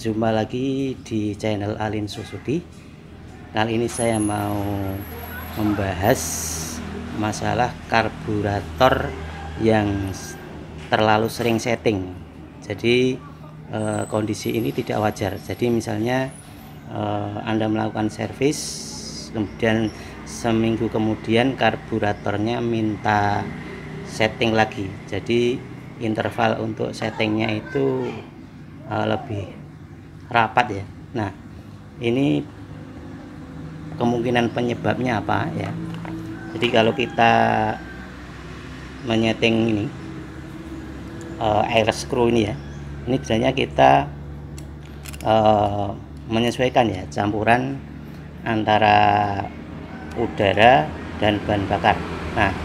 Jumpa lagi di channel Alin Suzuki. Kali ini saya mau membahas masalah karburator yang terlalu sering setting. Jadi kondisi ini tidak wajar. Jadi misalnya Anda melakukan servis, kemudian seminggu kemudian karburatornya minta setting lagi. Jadi interval untuk settingnya itu lebih rapat ya. Nah, ini kemungkinan penyebabnya apa ya? Jadi kalau kita menyeting ini air screw ini ya, ini sebenarnya kita menyesuaikan ya campuran antara udara dan bahan bakar. Nah,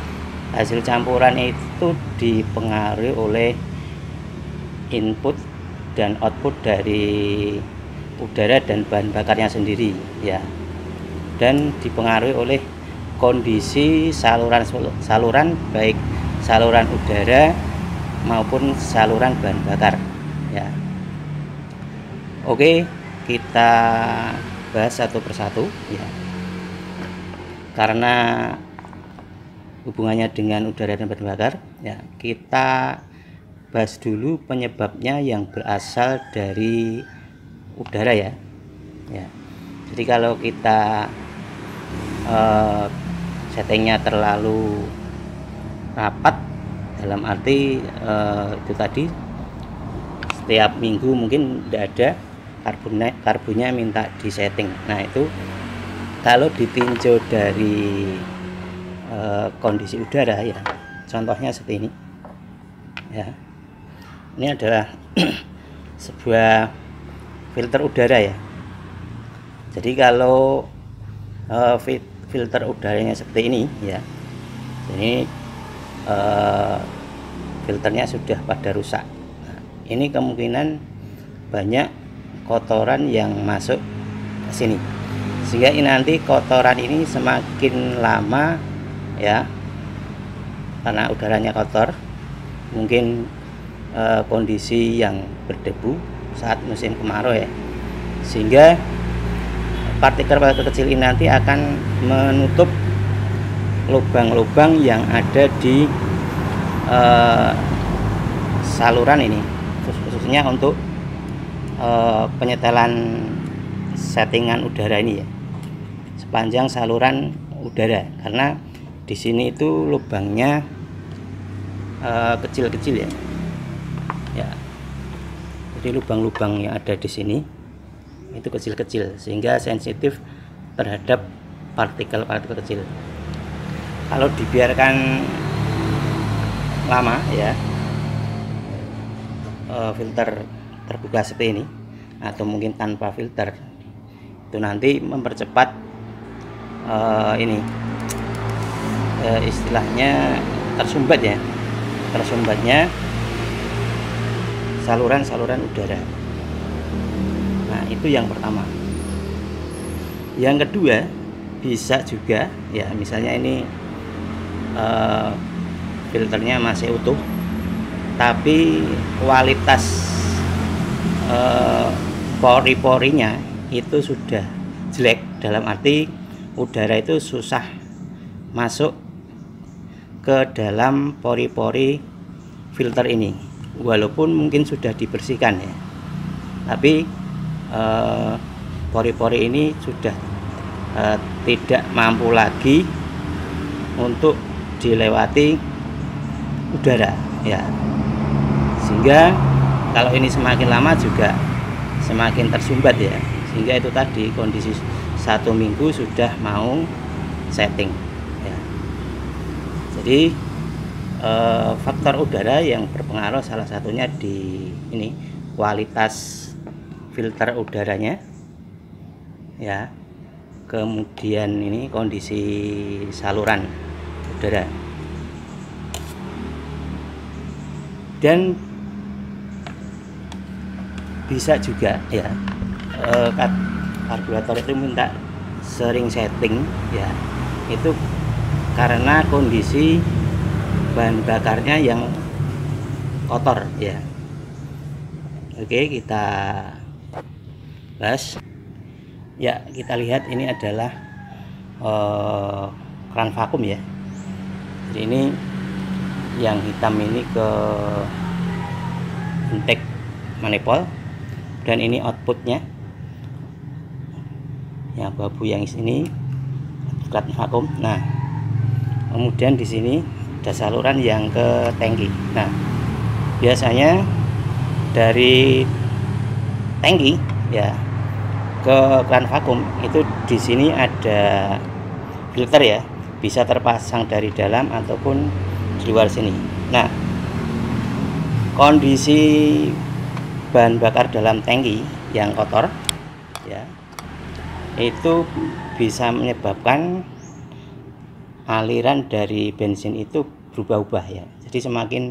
hasil campuran itu dipengaruhi oleh input dan output dari udara dan bahan bakarnya sendiri ya, dan dipengaruhi oleh kondisi saluran baik saluran udara maupun saluran bahan bakar ya. Oke, kita bahas satu persatu ya, karena hubungannya dengan udara dan bahan bakar ya. Kita bahas dulu penyebabnya yang berasal dari udara ya. Jadi kalau kita settingnya terlalu rapat, dalam arti itu tadi setiap minggu mungkin tidak ada karbonnya minta disetting. Nah, itu kalau ditinjau dari kondisi udara ya, contohnya seperti ini ya. Ini adalah sebuah filter udara ya. Jadi kalau filter udaranya seperti ini ya, ini filternya sudah pada rusak. Nah, ini kemungkinan banyak kotoran yang masuk ke sini, sehingga ini nanti kotoran ini semakin lama ya, karena udaranya kotor, mungkin kondisi yang berdebu saat musim kemarau ya, sehingga partikel-partikel kecil ini nanti akan menutup lubang-lubang yang ada di saluran ini, khususnya untuk penyetelan settingan udara ini ya, sepanjang saluran udara, karena di sini itu lubangnya kecil-kecil ya. Jadi lubang-lubang yang ada di sini itu kecil-kecil, sehingga sensitif terhadap partikel-partikel kecil. Kalau dibiarkan lama ya, filter terbuka seperti ini atau mungkin tanpa filter, itu nanti mempercepat istilahnya tersumbatnya saluran-saluran udara. Nah, itu yang pertama. Yang kedua, bisa juga ya, misalnya ini filternya masih utuh tapi kualitas pori-porinya itu sudah jelek, dalam arti udara itu susah masuk ke dalam pori-pori filter ini, walaupun mungkin sudah dibersihkan ya, tapi pori-pori ini sudah tidak mampu lagi untuk dilewati udara ya, sehingga kalau ini semakin lama juga semakin tersumbat ya, sehingga itu tadi kondisi 1 minggu sudah mau setting ya. Jadi faktor udara yang berpengaruh salah satunya di ini, kualitas filter udaranya ya, kemudian ini kondisi saluran udara, dan bisa juga ya karburator itu minta sering setting ya, itu karena kondisi bahan bakarnya yang kotor ya. Oke, kita gas. Ya, kita lihat ini adalah keran vakum ya. Jadi ini yang hitam ini ke intake manifold, dan ini outputnya. Ya, abu-abu yang sini keran vakum. Nah, kemudian di sini ada saluran yang ke tangki. Nah, biasanya dari tangki ya ke keran vakum itu di sini ada filter ya, bisa terpasang dari dalam ataupun di luar sini. Nah, kondisi bahan bakar dalam tangki yang kotor ya, itu bisa menyebabkan aliran dari bensin itu berubah-ubah ya. Jadi semakin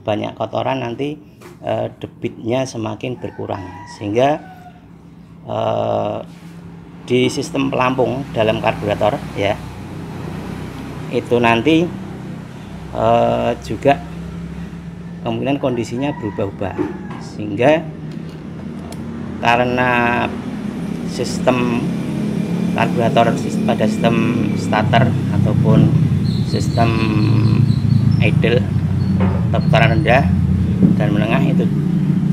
banyak kotoran nanti debitnya semakin berkurang, sehingga di sistem pelampung dalam karburator ya, itu nanti juga kemungkinan kondisinya berubah-ubah, sehingga karena sistem karburator pada sistem starter ataupun sistem idle atau putaran rendah dan menengah itu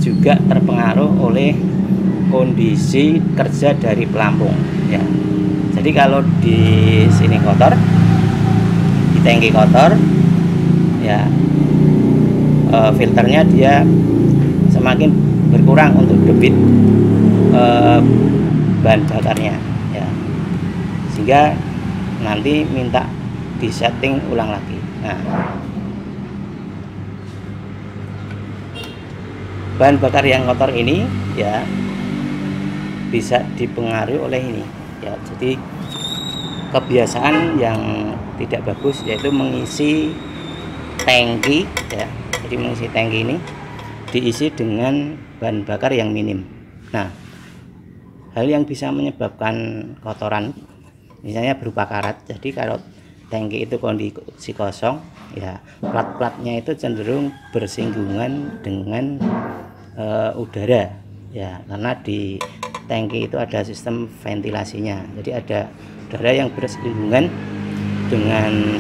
juga terpengaruh oleh kondisi kerja dari pelampung ya. Jadi kalau di sini kotor, di tangki kotor ya, filternya dia semakin berkurang untuk debit bahan bakarnya ya, sehingga nanti minta disetting ulang lagi. Nah, bahan bakar yang kotor ini ya bisa dipengaruhi oleh ini ya. Jadi kebiasaan yang tidak bagus yaitu mengisi tangki ya. Jadi mengisi tangki ini diisi dengan bahan bakar yang minim. Nah, hal yang bisa menyebabkan kotoran misalnya berupa karat. Jadi kalau tangki itu kondisi kosong ya, plat-platnya itu cenderung bersinggungan dengan udara ya, karena di tangki itu ada sistem ventilasinya. Jadi ada udara yang bersinggungan dengan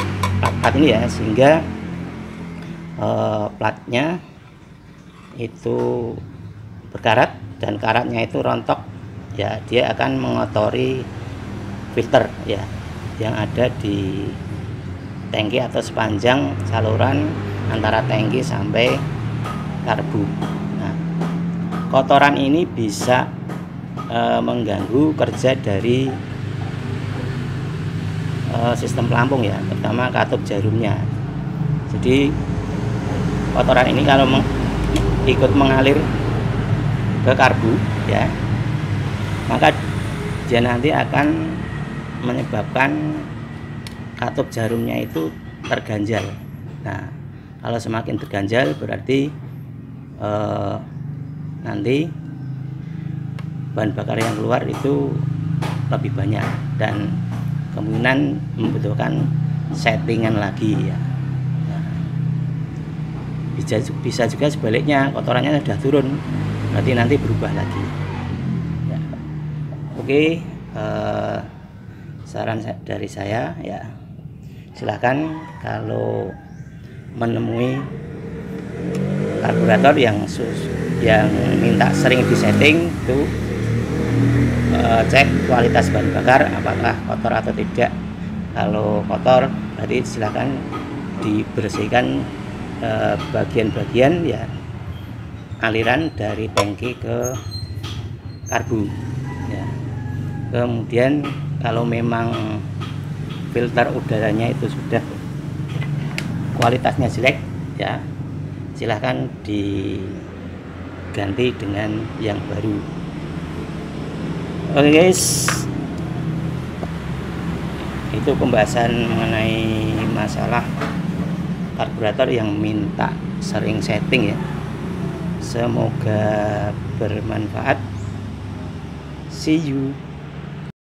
plat ini ya, sehingga platnya itu berkarat dan karatnya itu rontok ya, dia akan mengotori filter ya yang ada di tangki atau sepanjang saluran antara tangki sampai karbu. Nah, kotoran ini bisa mengganggu kerja dari sistem pelampung ya, terutama katup jarumnya. Jadi kotoran ini kalau ikut mengalir ke karbu ya, maka dia nanti akan menyebabkan katup jarumnya itu terganjal. Nah, kalau semakin terganjal berarti nanti bahan bakar yang keluar itu lebih banyak dan kemungkinan membutuhkan settingan lagi ya. Nah, bisa juga sebaliknya, kotorannya sudah turun berarti nanti berubah lagi ya. Oke, saran dari saya ya, silahkan kalau menemui karburator yang minta sering disetting itu cek kualitas bahan bakar apakah kotor atau tidak. Kalau kotor berarti silahkan dibersihkan bagian-bagian ya, aliran dari tangki ke karbu ya. Kemudian kalau memang filter udaranya itu sudah kualitasnya jelek ya, silahkan diganti dengan yang baru. Oke guys, itu pembahasan mengenai masalah karburator yang minta sering setting ya. Semoga bermanfaat. See you.